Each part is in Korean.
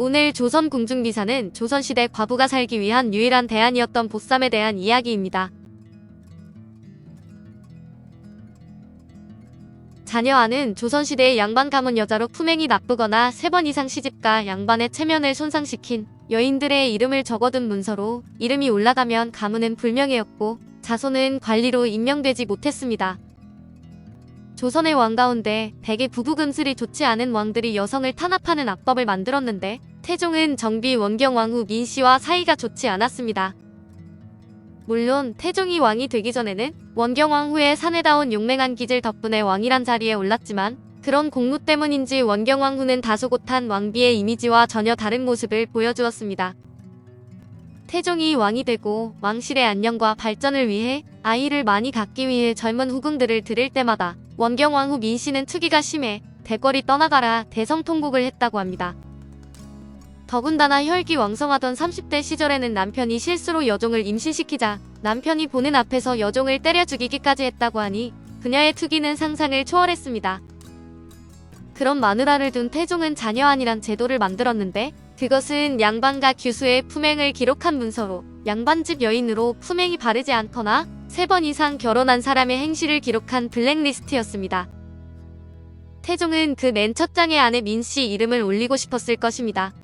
오늘 조선 궁중기사는 조선시대 과부가 살기 위한 유일한 대안이었던 보쌈에 대한 이야기입니다. 자녀아는 조선시대의 양반 가문 여자로 품행이 나쁘거나 3번 이상 시집가 양반의 체면을 손상시킨 여인들의 이름을 적어둔 문서로 이름이 올라가면 가문은 불명예였고 자손은 관리로 임명되지 못했습니다. 조선의 왕 가운데 대개 부부금슬이 좋지 않은 왕들이 여성을 탄압하는 악법을 만들었는데 태종은 정비 원경왕후 민씨와 사이가 좋지 않았습니다. 물론 태종이 왕이 되기 전에는 원경왕후의 사내다운 용맹한 기질 덕분에 왕이란 자리에 올랐지만 그런 공로 때문인지 원경왕후는 다소곳한 왕비의 이미지와 전혀 다른 모습을 보여주었습니다. 태종이 왕이 되고 왕실의 안녕과 발전을 위해 아이를 많이 갖기 위해 젊은 후궁들을 들일 때마다 원경왕후 민씨는 투기가 심해 대궐이 떠나가라 대성통곡을 했다고 합니다. 더군다나 혈기왕성하던 30대 시절에는 남편이 실수로 여종을 임신시키자 남편이 보는 앞에서 여종을 때려 죽이기까지 했다고 하니 그녀의 투기는 상상을 초월했습니다. 그런 마누라를 둔 태종은 자녀안이란 제도를 만들었는데 그것은 양반과 규수의 품행을 기록한 문서로 양반집 여인으로 품행이 바르지 않거나 3번 이상 결혼한 사람의 행실을 기록한 블랙리스트였습니다. 태종은 그 맨 첫 장에 아내 민씨 이름을 올리고 싶었을 것입니다.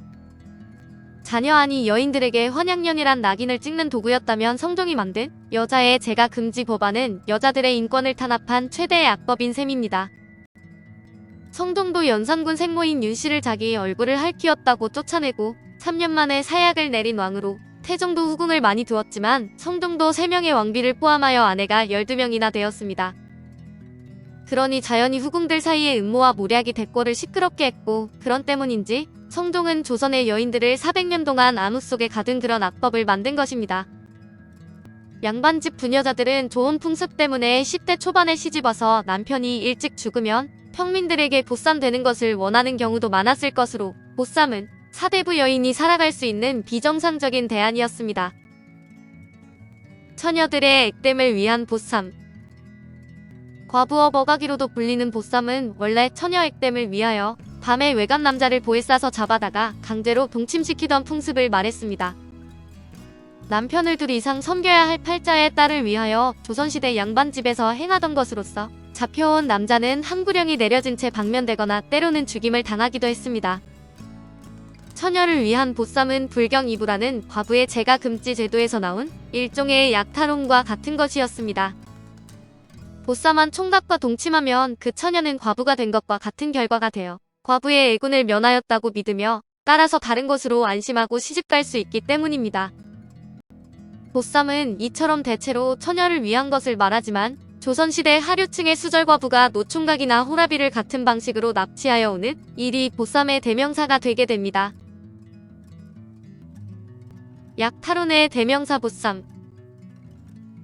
자녀안이 여인들에게 환양년이란 낙인을 찍는 도구였다면 성종이 만든 여자의 제가 금지 법안은 여자들의 인권을 탄압한 최대의 악법인 셈입니다. 성종도 연산군 생모인 윤씨를 자기 얼굴을 핥히었다고 쫓아내고 3년 만에 사약을 내린 왕으로 태종도 후궁을 많이 두었지만 성종도 3명의 왕비를 포함하여 아내가 12명이나 되었습니다. 그러니 자연히 후궁들 사이의 음모와 모략이 대궐을 시끄럽게 했고 그런 때문인지 성종은 조선의 여인들을 400년 동안 암흑 속에 가둔 그런 악법을 만든 것입니다. 양반집 부녀자들은 좋은 풍습 때문에 10대 초반에 시집와서 남편이 일찍 죽으면 평민들에게 보쌈되는 것을 원하는 경우도 많았을 것으로 보쌈은 사대부 여인이 살아갈 수 있는 비정상적인 대안이었습니다. 처녀들의 액땜을 위한 보쌈. 과부업 어가기로도 불리는 보쌈은 원래 처녀 액땜을 위하여 밤에 외간 남자를 보에 싸서 잡아다가 강제로 동침시키던 풍습을 말했습니다. 남편을 둘 이상 섬겨야 할 팔자의 딸을 위하여 조선시대 양반집에서 행하던 것으로서 잡혀온 남자는 항구령이 내려진 채 방면되거나 때로는 죽임을 당하기도 했습니다. 처녀를 위한 보쌈은 불경이부라는 과부의 제가 금지 제도에서 나온 일종의 약탈혼과 같은 것이었습니다. 보쌈한 총각과 동침하면 그 처녀는 과부가 된 것과 같은 결과가 되어 과부의 애군을 면하였다고 믿으며 따라서 다른 곳으로 안심하고 시집갈 수 있기 때문입니다. 보쌈은 이처럼 대체로 처녀를 위한 것을 말하지만 조선시대 하류층의 수절과부가 노총각이나 호라비를 같은 방식으로 납치하여 오는 일이 보쌈의 대명사가 되게 됩니다. 약탈혼의 대명사 보쌈.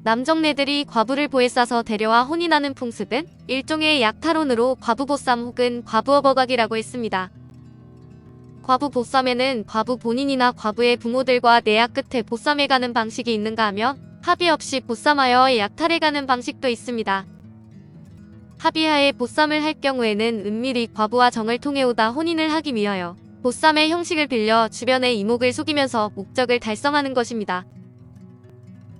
남정네들이 과부를 보에 싸서 데려와 혼인하는 풍습은 일종의 약탈혼으로 과부보쌈 혹은 과부어버각이라고 했습니다. 과부보쌈에는 과부 본인이나 과부의 부모들과 내약 끝에 보쌈에 가는 방식이 있는가 하면 합의 없이 보쌈하여 약탈해 가는 방식도 있습니다. 합의하에 보쌈을 할 경우에는 은밀히 과부와 정을 통해 오다 혼인을 하기 위하여 보쌈의 형식을 빌려 주변의 이목을 속이면서 목적을 달성하는 것입니다.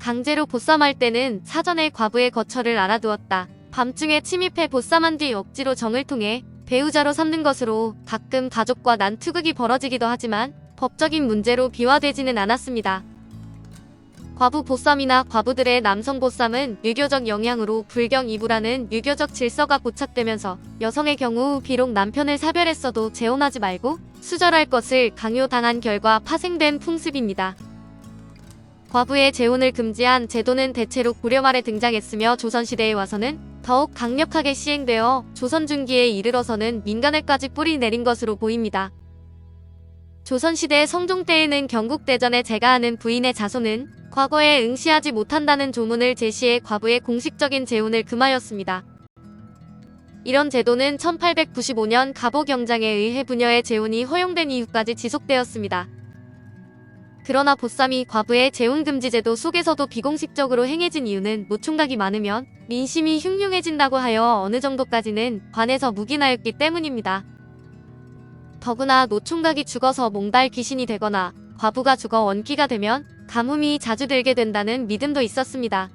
강제로 보쌈할 때는 사전에 과부의 거처를 알아두었다. 밤중에 침입해 보쌈한 뒤 억지로 정을 통해 배우자로 삼는 것으로 가끔 가족과 난투극이 벌어지기도 하지만 법적인 문제로 비화되지는 않았습니다. 과부 보쌈이나 과부들의 남성 보쌈은 유교적 영향으로 불경이부라는 유교적 질서가 고착되면서 여성의 경우 비록 남편을 사별했어도 재혼하지 말고 수절할 것을 강요당한 결과 파생된 풍습입니다. 과부의 재혼을 금지한 제도는 대체로 고려 말에 등장했으며 조선시대에 와서는 더욱 강력하게 시행되어 조선 중기에 이르러서는 민간에까지 뿌리 내린 것으로 보입니다. 조선시대 성종 때에는 경국대전에 제가 아는 부인의 자손은 과거에 응시하지 못한다는 조문을 제시해 과부의 공식적인 재혼을 금하였습니다. 이런 제도는 1895년 가보경장에 의해 부녀의 재혼이 허용된 이후까지 지속되었습니다. 그러나 보쌈이 과부의 재혼금지제도 속에서도 비공식적으로 행해진 이유는 노총각이 많으면 민심이 흉흉해진다고 하여 어느 정도까지는 관에서 묵인하였기 때문입니다. 더구나 노총각이 죽어서 몽달 귀신이 되거나 과부가 죽어 원기가 되면 가뭄이 자주 들게 된다는 믿음도 있었습니다.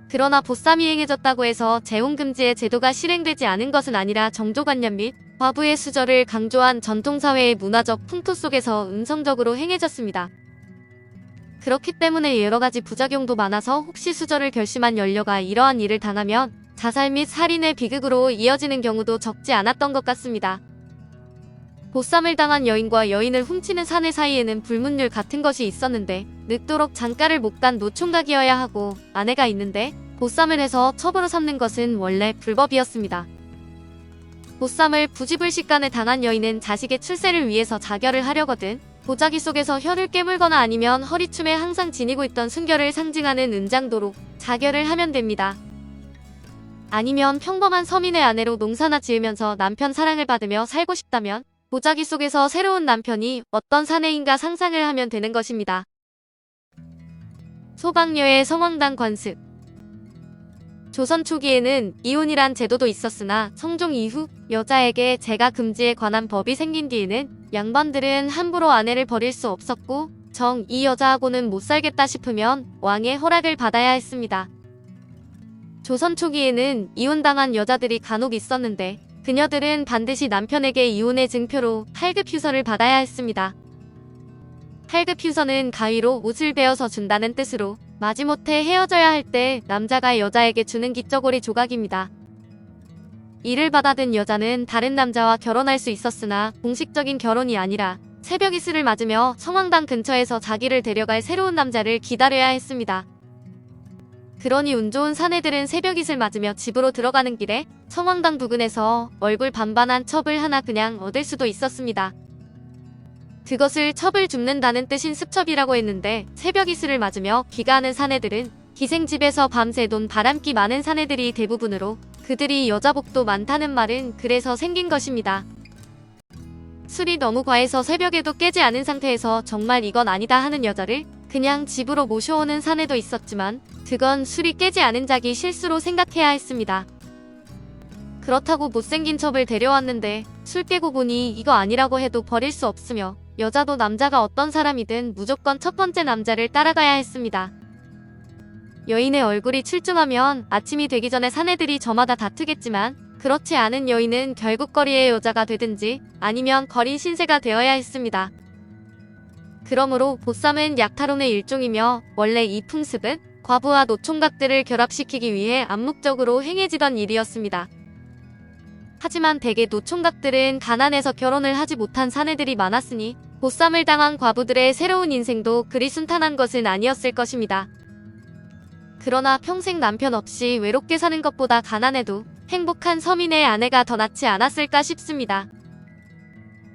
그러나 보쌈이 행해졌다고 해서 재혼금지의 제도가 실행되지 않은 것은 아니라 정조관념 및 과부의 수절을 강조한 전통사회의 문화적 풍토 속에서 음성적으로 행해졌습니다. 그렇기 때문에 여러가지 부작용도 많아서 혹시 수절을 결심한 연료가 이러한 일을 당하면 자살 및 살인의 비극으로 이어지는 경우도 적지 않았던 것 같습니다. 보쌈을 당한 여인과 여인을 훔치는 사내 사이에는 불문율 같은 것이 있었는데 늙도록 장가를 못 간 노총각이어야 하고 아내가 있는데 보쌈을 해서 첩으로 삼는 것은 원래 불법이었습니다. 보쌈을 부지불식간에 당한 여인은 자식의 출세를 위해서 자결을 하려거든 보자기 속에서 혀를 깨물거나 아니면 허리춤에 항상 지니고 있던 순결을 상징하는 은장도로 자결을 하면 됩니다. 아니면 평범한 서민의 아내로 농사나 지으면서 남편 사랑을 받으며 살고 싶다면 보자기 속에서 새로운 남편이 어떤 사내인가 상상을 하면 되는 것입니다. 소방녀의 성황당 관습. 조선 초기에는 이혼이란 제도도 있었으나 성종 이후 여자에게 재가 금지에 관한 법이 생긴 뒤에는 양반들은 함부로 아내를 버릴 수 없었고 정 이 여자하고는 못 살겠다 싶으면 왕의 허락을 받아야 했습니다. 조선 초기에는 이혼당한 여자들이 간혹 있었는데 그녀들은 반드시 남편에게 이혼의 증표로 할급휴서를 받아야 했습니다. 할급휴서는 가위로 옷을 베어서 준다는 뜻으로 마지못해 헤어져야 할 때 남자가 여자에게 주는 기저고리 조각입니다. 이를 받아든 여자는 다른 남자와 결혼할 수 있었으나 공식적인 결혼이 아니라 새벽 이슬을 맞으며 성황당 근처에서 자기를 데려갈 새로운 남자를 기다려야 했습니다. 그러니 운 좋은 사내들은 새벽 이슬 맞으며 집으로 들어가는 길에 성황당 부근에서 얼굴 반반한 첩을 하나 그냥 얻을 수도 있었습니다. 그것을 첩을 줍는다는 뜻인 습첩이라고 했는데 새벽 이슬을 맞으며 귀가하는 사내들은 기생집에서 밤새 논 바람기 많은 사내들이 대부분으로 그들이 여자복도 많다는 말은 그래서 생긴 것입니다. 술이 너무 과해서 새벽에도 깨지 않은 상태에서 정말 이건 아니다 하는 여자를 그냥 집으로 모셔오는 사내도 있었지만 그건 술이 깨지 않은 자기 실수로 생각해야 했습니다. 그렇다고 못생긴 첩을 데려왔는데 술 깨고 보니 이거 아니라고 해도 버릴 수 없으며 여자도 남자가 어떤 사람이든 무조건 첫 번째 남자를 따라가야 했습니다. 여인의 얼굴이 출중하면 아침이 되기 전에 사내들이 저마다 다투겠지만 그렇지 않은 여인은 결국 거리의 여자가 되든지 아니면 거린 신세가 되어야 했습니다. 그러므로 보쌈은 약탈혼의 일종이며 원래 이 풍습은 과부와 노총각들을 결합시키기 위해 암묵적으로 행해지던 일이었습니다. 하지만 대개 노총각들은 가난해서 결혼을 하지 못한 사내들이 많았으니 보쌈을 당한 과부들의 새로운 인생도 그리 순탄한 것은 아니었을 것입니다. 그러나 평생 남편 없이 외롭게 사는 것보다 가난해도 행복한 서민의 아내가 더 낫지 않았을까 싶습니다.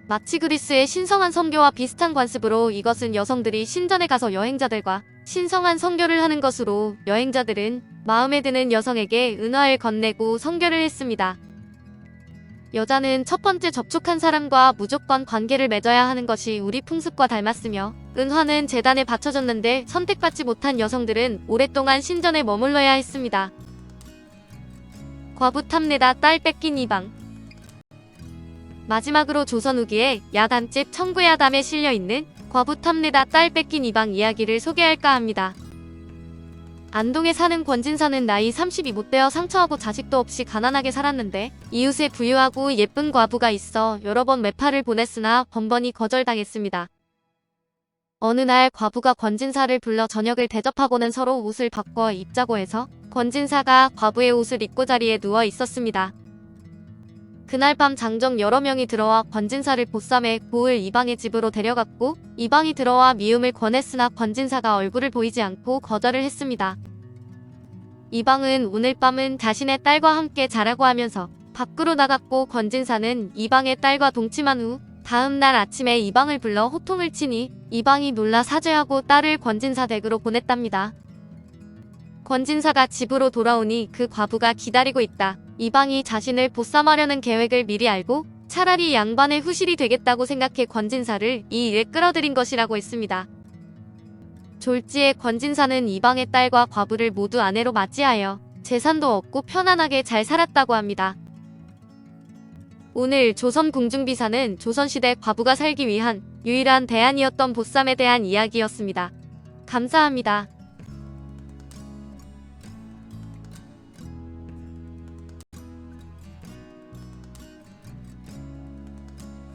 마치 그리스의 신성한 성교와 비슷한 관습으로 이것은 여성들이 신전에 가서 여행자들과 신성한 성교를 하는 것으로 여행자들은 마음에 드는 여성에게 은화를 건네고 성교를 했습니다. 여자는 첫 번째 접촉한 사람과 무조건 관계를 맺어야 하는 것이 우리 풍습과 닮았으며 은화는 제단에 바쳐졌는데 선택받지 못한 여성들은 오랫동안 신전에 머물러야 했습니다. 과부 탐내다 딸 뺏긴 이방. 마지막으로 조선 후기에 야담집 청구야담에 실려있는 과부 탐내다 딸 뺏긴 이방 이야기를 소개할까 합니다. 안동에 사는 권진사는 나이 30이 못 되어 상처하고 자식도 없이 가난하게 살았는데 이웃에 부유하고 예쁜 과부가 있어 여러 번 매파를 보냈으나 번번이 거절당했습니다. 어느 날 과부가 권진사를 불러 저녁을 대접하고는 서로 옷을 바꿔 입자고 해서 권진사가 과부의 옷을 입고 자리에 누워 있었습니다. 그날 밤 장정 여러 명이 들어와 권진사를 보쌈에 고을 이방의 집으로 데려갔고 이방이 들어와 미움을 권했으나 권진사가 얼굴을 보이지 않고 거절을 했습니다. 이방은 오늘 밤은 자신의 딸과 함께 자라고 하면서 밖으로 나갔고 권진사는 이방의 딸과 동침한 후 다음 날 아침에 이방을 불러 호통을 치니 이방이 놀라 사죄하고 딸을 권진사 댁으로 보냈답니다. 권진사가 집으로 돌아오니 그 과부가 기다리고 있다. 이방이 자신을 보쌈하려는 계획을 미리 알고 차라리 양반의 후실이 되겠다고 생각해 권진사를 이 일에 끌어들인 것이라고 했습니다. 졸지에 권진사는 이방의 딸과 과부를 모두 아내로 맞이하여 재산도 얻고 편안하게 잘 살았다고 합니다. 오늘 조선 궁중비사는 조선시대 과부가 살기 위한 유일한 대안이었던 보쌈에 대한 이야기였습니다. 감사합니다.